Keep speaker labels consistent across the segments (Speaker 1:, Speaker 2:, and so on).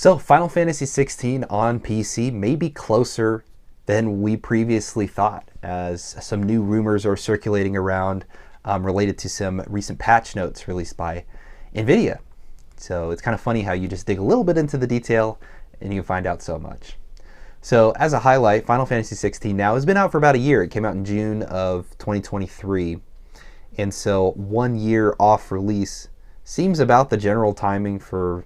Speaker 1: So Final Fantasy XVI on PC may be closer than we previously thought, as some new rumors are circulating around related to some recent patch notes released by Nvidia. So it's kind of funny how you just dig a little bit into the detail and you find out so much. So as a highlight, Final Fantasy XVI now has been out for about a year. It came out in June of 2023. And so 1 year off release seems about the general timing for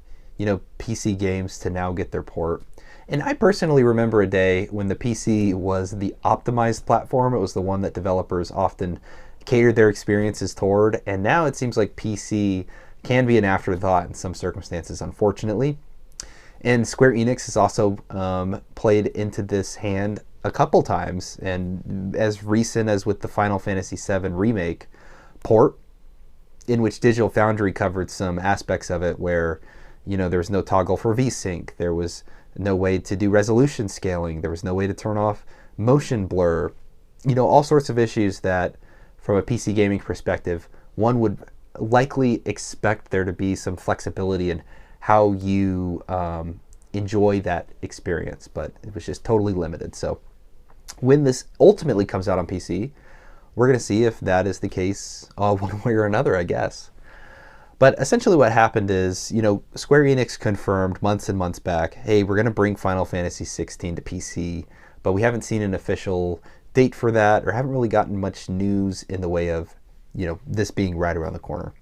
Speaker 1: PC games to now get their port. And I personally remember a day when the PC was the optimized platform. It was the one that developers often catered their experiences toward. And now it seems like PC can be an afterthought in some circumstances, unfortunately. And Square Enix has also played into this hand a couple times. And as recent as with the Final Fantasy VII Remake port, in which Digital Foundry covered some aspects of it where there was no toggle for VSync. There was no way to do resolution scaling. There was no way to turn off motion blur. All sorts of issues that, from a PC gaming perspective, one would likely expect there to be some flexibility in how you enjoy that experience, but it was just totally limited. So when this ultimately comes out on PC, we're going to see if that is the case one way or another, I guess. But essentially what happened is, Square Enix confirmed months and months back, hey, we're going to bring Final Fantasy XVI to PC, but we haven't seen an official date for that or haven't really gotten much news in the way of, this being right around the corner.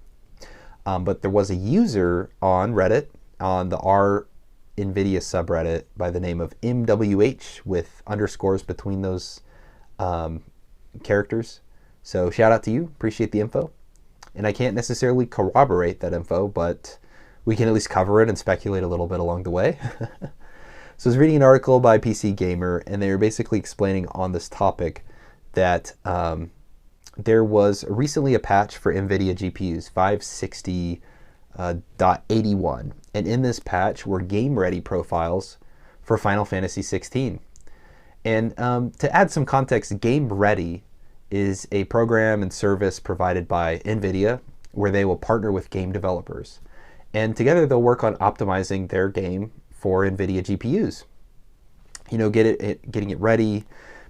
Speaker 1: But there was a user on Reddit, on the Nvidia subreddit by the name of MWH with underscores between those characters. So shout out to you, appreciate the info. And I can't necessarily corroborate that info, but we can at least cover it and speculate a little bit along the way. So I was reading an article by PC Gamer, and they were basically explaining on this topic that there was recently a patch for Nvidia GPUs, 560.81. And in this patch were game-ready profiles for Final Fantasy XVI. And to add some context, Game Ready is a program and service provided by Nvidia where they will partner with game developers. And together they'll work on optimizing their game for Nvidia GPUs. Getting it ready,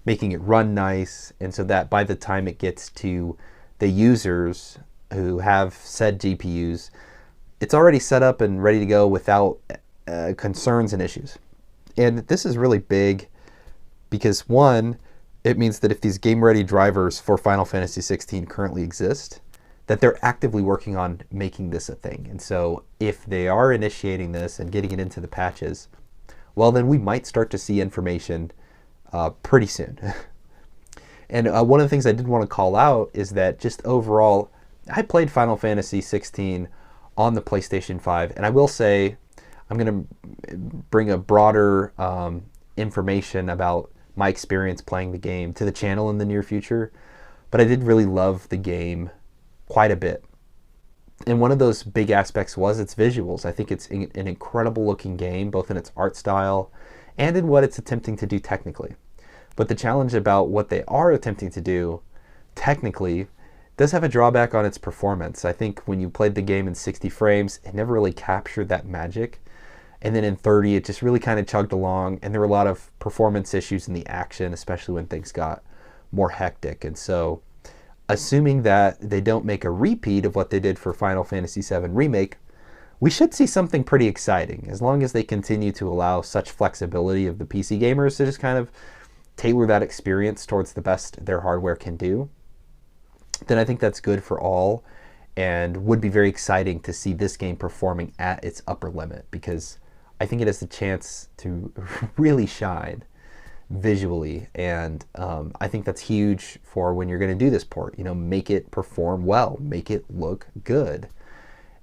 Speaker 1: making it run nice, and so that by the time it gets to the users who have said GPUs, it's already set up and ready to go without concerns and issues. And this is really big because, one, it means that if these game-ready drivers for Final Fantasy XVI currently exist, that they're actively working on making this a thing. And so if they are initiating this and getting it into the patches, well, then we might start to see information pretty soon. And one of the things I did want to call out is that just overall, I played Final Fantasy XVI on the PlayStation 5, and I will say I'm going to bring a broader information about my experience playing the game to the channel in the near future, but I did really love the game quite a bit. And one of those big aspects was its visuals. I think it's an incredible looking game, both in its art style and in what it's attempting to do technically. But the challenge about what they are attempting to do technically does have a drawback on its performance. I think when you played the game in 60 frames, it never really captured that magic. And then in 30, it just really kind of chugged along, and there were a lot of performance issues in the action, especially when things got more hectic. And so, assuming that they don't make a repeat of what they did for Final Fantasy VII Remake, we should see something pretty exciting, as long as they continue to allow such flexibility of the PC gamers to just kind of tailor that experience towards the best their hardware can do. Then I think that's good for all, and would be very exciting to see this game performing at its upper limit, because I think it has the chance to really shine visually, and I think that's huge for when you're going to do this port. Make it perform well, make it look good,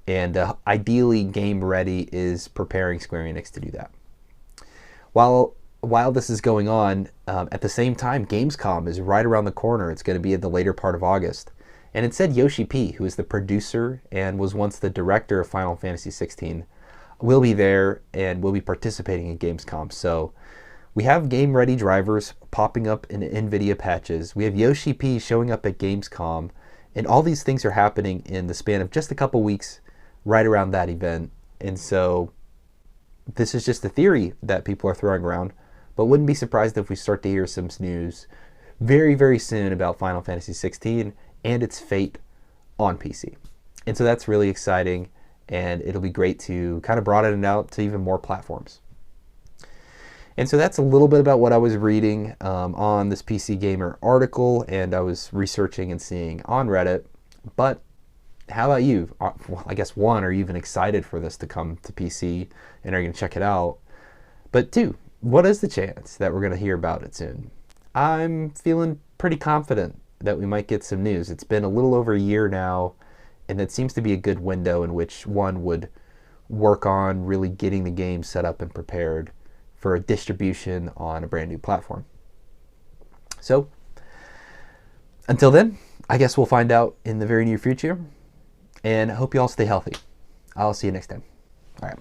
Speaker 1: and ideally, Game Ready is preparing Square Enix to do that. While this is going on, at the same time, Gamescom is right around the corner. It's going to be in the later part of August, and it said Yoshi P, who is the producer and was once the director of Final Fantasy XVI, will be there and will be participating in Gamescom. So we have game-ready drivers popping up in Nvidia patches. We have Yoshi P showing up at Gamescom, and all these things are happening in the span of just a couple weeks right around that event. And so this is just a theory that people are throwing around, but wouldn't be surprised if we start to hear some news very, very soon about Final Fantasy XVI and its fate on PC. And so that's really exciting, and it'll be great to kind of broaden it out to even more platforms. And so that's a little bit about what I was reading on this PC Gamer article, and I was researching and seeing on Reddit. But how about you? Well, I guess one, are you even excited for this to come to PC, and are you going to check it out? But two, what is the chance that we're going to hear about it soon? I'm feeling pretty confident that we might get some news. It's been a little over a year now, and it seems to be a good window in which one would work on really getting the game set up and prepared for a distribution on a brand new platform. So, until then, I guess we'll find out in the very near future, and I hope you all stay healthy. I'll see you next time. All right.